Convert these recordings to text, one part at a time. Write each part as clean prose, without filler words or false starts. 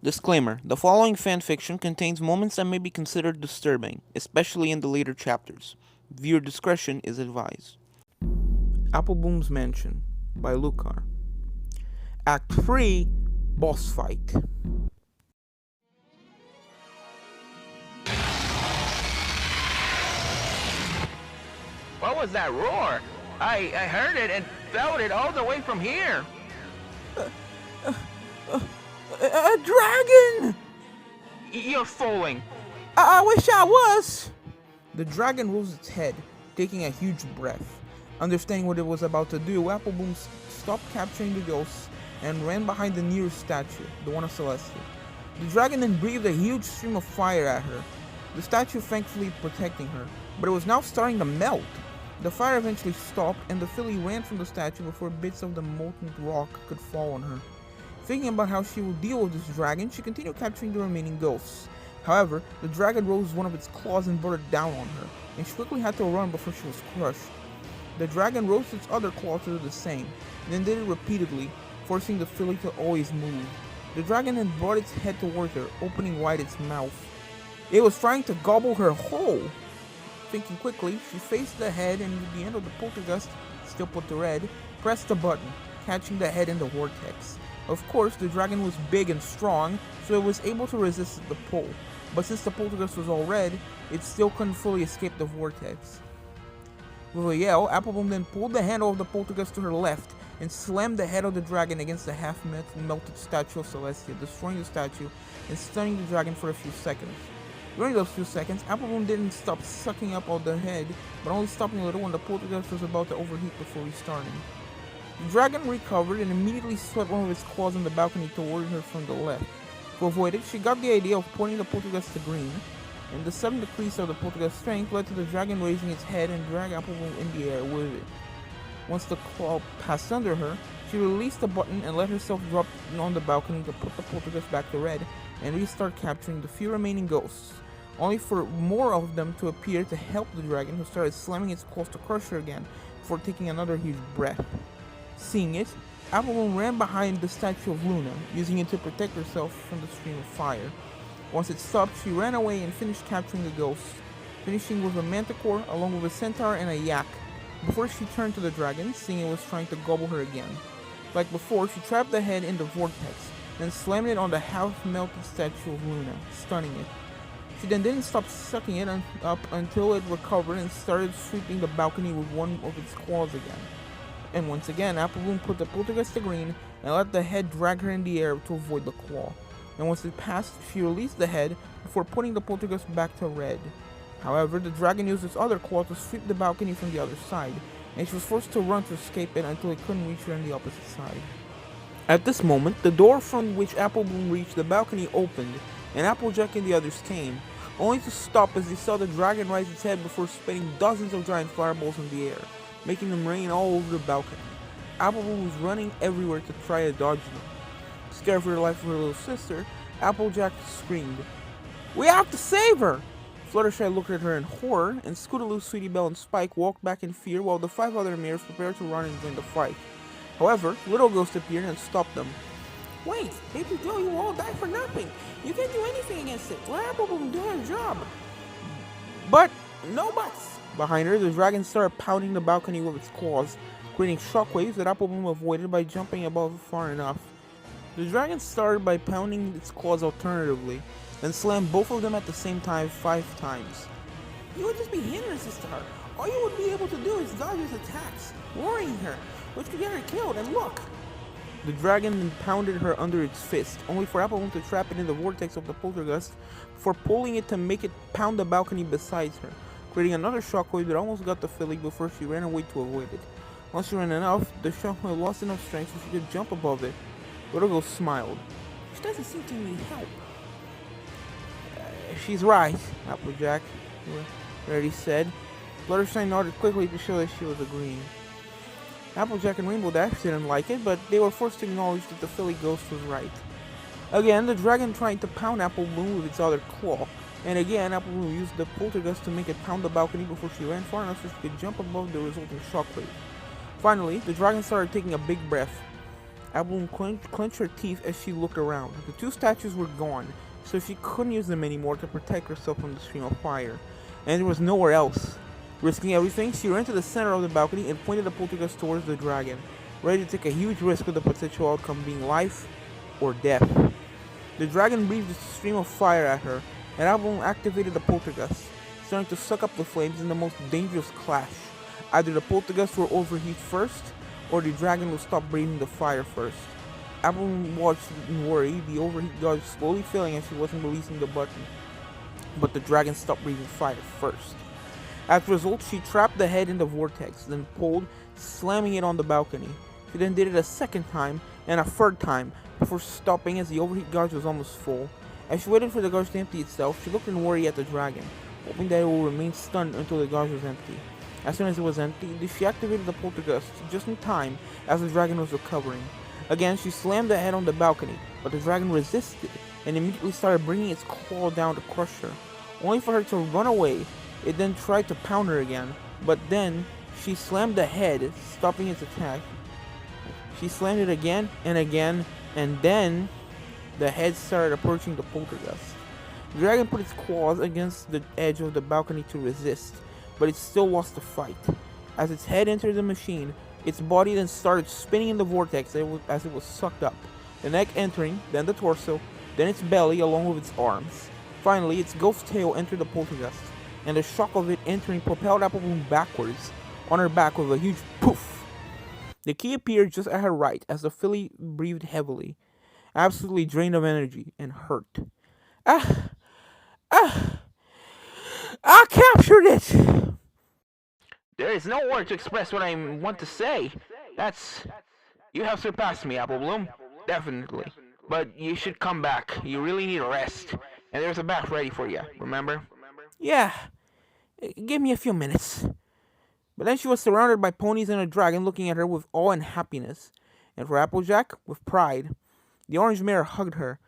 Disclaimer: the following fanfiction contains moments that may be considered disturbing, especially in the later chapters. Viewer discretion is advised. Applebloom's Mansion by Lucar. Act 3, Boss Fight. What was that roar? I heard it and felt it all the way from here. A dragon! You're fooling. I wish I was! The dragon rose its head, taking a huge breath. Understanding what it was about to do, Applebloom stopped capturing the ghosts and ran behind the nearest statue, the one of Celestia. The dragon then breathed a huge stream of fire at her, the statue thankfully protecting her, but it was now starting to melt. The fire eventually stopped, and the filly ran from the statue before bits of the molten rock could fall on her. Thinking about how she would deal with this dragon, she continued capturing the remaining ghosts. However, the dragon rose one of its claws and brought it down on her, and she quickly had to run before she was crushed. The dragon rose its other claw to do the same, and then did it repeatedly, forcing the filly to always move. The dragon then brought its head towards her, opening wide its mouth. It was trying to gobble her whole. Thinking quickly, she faced the head and with the end of the poltergust still put to red, pressed the button, catching the head in the vortex. Of course, the dragon was big and strong, so it was able to resist the pull, but since the poltergust was all red, it still couldn't fully escape the vortex. With a yell, Applebloom then pulled the handle of the poltergust to her left and slammed the head of the dragon against the half-melted statue of Celestia, destroying the statue and stunning the dragon for a few seconds. During those few seconds, Applebloom didn't stop sucking up all the head, but only stopping a little when the poltergust was about to overheat before restarting. The dragon recovered and immediately swept one of its claws on the balcony toward her from the left. To avoid it, she got the idea of pointing the poltergust to green, and the sudden decrease of the poltergust strength led to the dragon raising its head and drag Applebloom in the air with it. Once the claw passed under her, she released the button and let herself drop on the balcony to put the poltergust back to red and restart capturing the few remaining ghosts, only for more of them to appear to help the dragon, who started slamming its claws to crush her again before taking another huge breath. Seeing it, Applebloom ran behind the statue of Luna, using it to protect herself from the stream of fire. Once it stopped, she ran away and finished capturing the ghosts, finishing with a manticore along with a centaur and a yak, before she turned to the dragon, seeing it was trying to gobble her again. Like before, she trapped the head in the vortex, then slammed it on the half-melted statue of Luna, stunning it. She then didn't stop sucking it up until it recovered and started sweeping the balcony with one of its claws again. And once again, Applebloom put the poltergust to green and let the head drag her in the air to avoid the claw. And once it passed, she released the head before putting the poltergust back to red. However, the dragon used its other claw to sweep the balcony from the other side, and she was forced to run to escape it until it couldn't reach her on the opposite side. At this moment, the door from which Applebloom reached the balcony opened, and Applejack and the others came, only to stop as they saw the dragon raise its head before spitting dozens of giant fireballs in the air, making them rain all over the balcony. Applebloom was running everywhere to try to dodge them. Scared for her life of her little sister, Applejack screamed, "We have to save her!" Fluttershy looked at her in horror, and Scootaloo, Sweetie Belle, and Spike walked back in fear while the 5 other mares prepared to run and join the fight. However, Little Ghost appeared and stopped them. "Wait, Baby Joe, you all died for nothing. You can't do anything against it. Let Applebloom do her job." But No buts. behind her, the dragon started pounding the balcony with its claws, creating shockwaves that Applebloom avoided by jumping above it far enough. The dragon started by pounding its claws alternatively, then slammed both of them at the same time 5 times. You would just be hindrances to her. All you would be able to do is dodge his attacks, worrying her, which could get her killed, and look. The dragon then pounded her under its fist, only for Applebloom to trap it in the vortex of the poltergust before pulling it to make it pound the balcony beside her, creating another shockwave that almost got the filly before she ran away to avoid it. Once she ran enough, the shockwave lost enough strength so she could jump above it. Little Ghost smiled. She doesn't seem to need help. She's right, Applejack already said. Fluttershy nodded quickly to show that she was agreeing. Applejack and Rainbow Dash didn't like it, but they were forced to acknowledge that the filly ghost was right. Again, the dragon tried to pound Applebloom with its other claw, and again Applebloom used the poltergust to make it pound the balcony before she ran far enough so she could jump above the resulting shockwave. Finally, the dragon started taking a big breath. Applebloom clenched her teeth as she looked around. The two statues were gone, so she couldn't use them anymore to protect herself from the stream of fire. And there was nowhere else. Risking everything, she ran to the center of the balcony and pointed the poltergeist towards the dragon, ready to take a huge risk with the potential outcome being life or death. The dragon breathed a stream of fire at her, and Applebloom activated the poltergeist, starting to suck up the flames in the most dangerous clash. Either the poltergeist will overheat first, or the dragon will stop breathing the fire first. Applebloom watched in worry, the overheat gauge slowly failing as she wasn't releasing the button. But the dragon stopped breathing fire first. As a result, she trapped the head in the vortex, then pulled, slamming it on the balcony. She then did it a second time, and a third time, before stopping as the overheat gauge was almost full. As she waited for the gauge to empty itself, she looked in worry at the dragon, hoping that it would remain stunned until the gauge was empty. As soon as it was empty, she activated the poltergeist just in time as the dragon was recovering. Again, she slammed the head on the balcony, but the dragon resisted and immediately started bringing its claw down to crush her, only for her to run away. It then tried to pound her again, but then she slammed the head, stopping its attack. She slammed it again, and then the head started approaching the poltergeist. The dragon put its claws against the edge of the balcony to resist, but it still lost the fight. As its head entered the machine, its body then started spinning in the vortex as it was sucked up, the neck entering, then the torso, then its belly along with its arms. Finally, its ghost tail entered the poltergeist, and the shock of it entering propelled Applebloom backwards on her back with a huge poof. The key appeared just at her right as the filly breathed heavily, absolutely drained of energy and hurt. I captured it! There is no word to express what I want to say. You have surpassed me, Applebloom. Definitely. But you should come back. You really need a rest. And there's a bath ready for you, remember? Yeah. Give me a few minutes. But then she was surrounded by ponies and a dragon looking at her with awe and happiness. And for Applejack, with pride. The orange mare hugged her.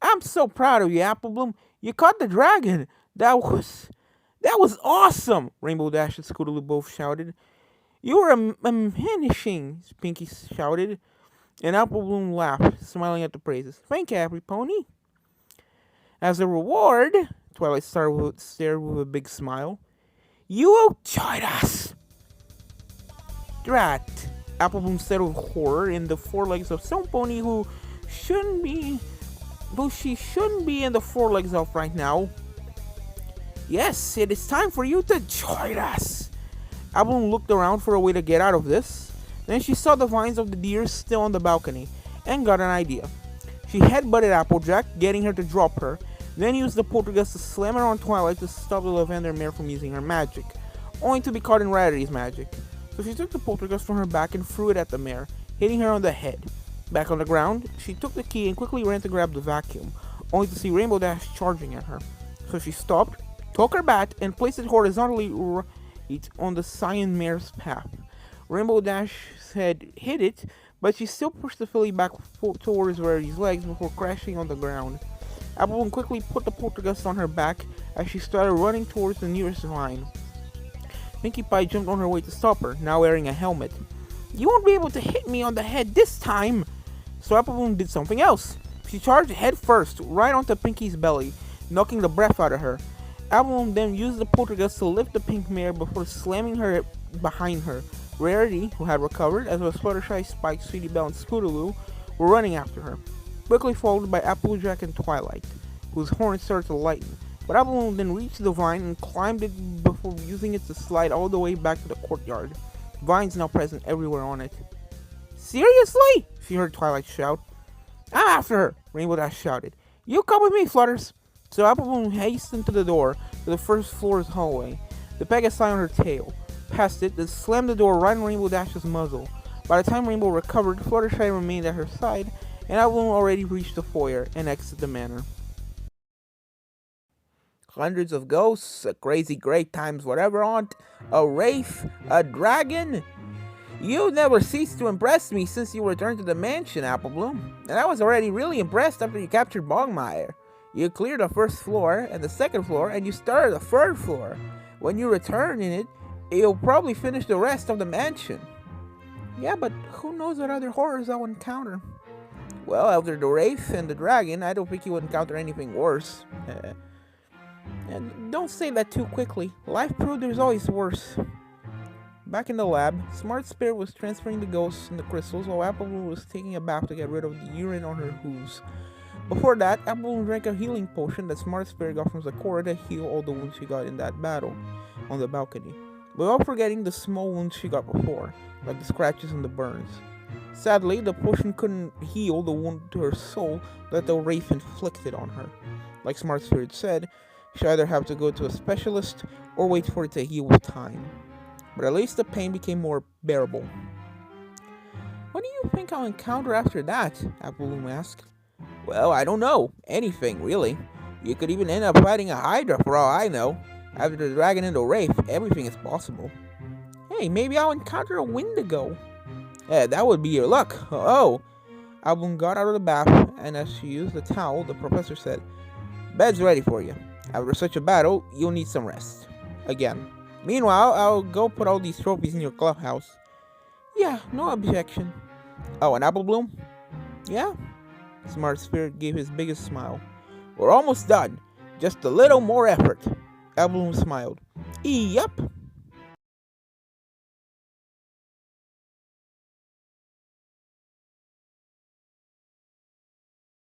I'm so proud of you, Applebloom. You caught the dragon. That was awesome, Rainbow Dash and Scootaloo both shouted. You were amazing, Pinky shouted. And Applebloom laughed, smiling at the praises. Thank you, Appy Pony. As a reward, Twilight stared with a big smile. You outjoyed us! Drat, Applebloom said with horror in the forelegs of some pony who she shouldn't be in the forelegs of right now. Yes, it is time for you to join us. Applebloom looked around for a way to get out of this. Then she saw the vines of the deer still on the balcony and got an idea. She headbutted Applejack, getting her to drop her, then used the poltergeist to slam her on Twilight to stop the lavender mare from using her magic, only to be caught in Rarity's magic. So she took the poltergeist from her back and threw it at the mare, hitting her on the head. Back on the ground, she took the key and quickly ran to grab the vacuum, only to see Rainbow Dash charging at her. So she stopped, took her bat, and placed it horizontally right on the cyan mare's path. Rainbow Dash had hit it, but she still pushed the filly back towards Rarity's legs before crashing on the ground. Applebloom quickly put the poltergeist on her back as she started running towards the nearest vine. Pinkie Pie jumped on her way to stop her, now wearing a helmet. You won't be able to hit me on the head this time! So Applebloom did something else. She charged head first, right onto Pinkie's belly, knocking the breath out of her. Applebloom then used the poltergeist to lift the pink mare before slamming her behind her. Rarity, who had recovered, as well as Fluttershy, Spike, Sweetie Belle, and Scootaloo, were running after her, quickly followed by Applejack and Twilight, whose horns started to lighten. But Applebloom then reached the vine and climbed it before using it to slide all the way back to the courtyard. Vines now present everywhere on it. Seriously? She heard Twilight shout. I'm after her, Rainbow Dash shouted. You come with me, Flutters. So Applebloom hastened to the door to the first floor's hallway. The Pegasus on her tail, past it, then slammed the door right in Rainbow Dash's muzzle. By the time Rainbow recovered, Fluttershy remained at her side, and Applebloom already reached the foyer and exited the manor. Hundreds of ghosts, a crazy great times whatever aunt, a wraith, a dragon. You never ceased to impress me since you returned to the mansion, Applebloom. And I was already really impressed after you captured Bogmire. You cleared the first floor and the second floor, and you started the third floor. When you return in it, you'll probably finish the rest of the mansion. Yeah, but who knows what other horrors I'll encounter. Well, after the Wraith and the Dragon, I don't think you would encounter anything worse. And don't say that too quickly. Life proved there's always worse. Back in the lab, Smart Spirit was transferring the ghosts and the crystals while Applebloom was taking a bath to get rid of the urine on her hooves. Before that, Applebloom drank a healing potion that Smart Spirit got from Sakura to heal all the wounds she got in that battle on the balcony, without forgetting the small wounds she got before, like the scratches and the burns. Sadly, the potion couldn't heal the wound to her soul that the Wraith inflicted on her. Like Smart Spirit said, she'd either have to go to a specialist or wait for it to heal with time. But at least the pain became more bearable. What do you think I'll encounter after that? Applebloom asked. Well, I don't know. Anything, really. You could even end up fighting a Hydra for all I know. After the Dragon and the Wraith, everything is possible. Hey, maybe I'll encounter a Wendigo. Yeah, that would be your luck. Oh! Applebloom got out of the bath, and as she used the towel, the professor said, Bed's ready for you. After such a battle, you'll need some rest. Again. Meanwhile, I'll go put all these trophies in your clubhouse. Yeah, no objection. Oh, and Applebloom? Yeah? Smart Spirit gave his biggest smile. We're almost done. Just a little more effort. Applebloom smiled. Yup.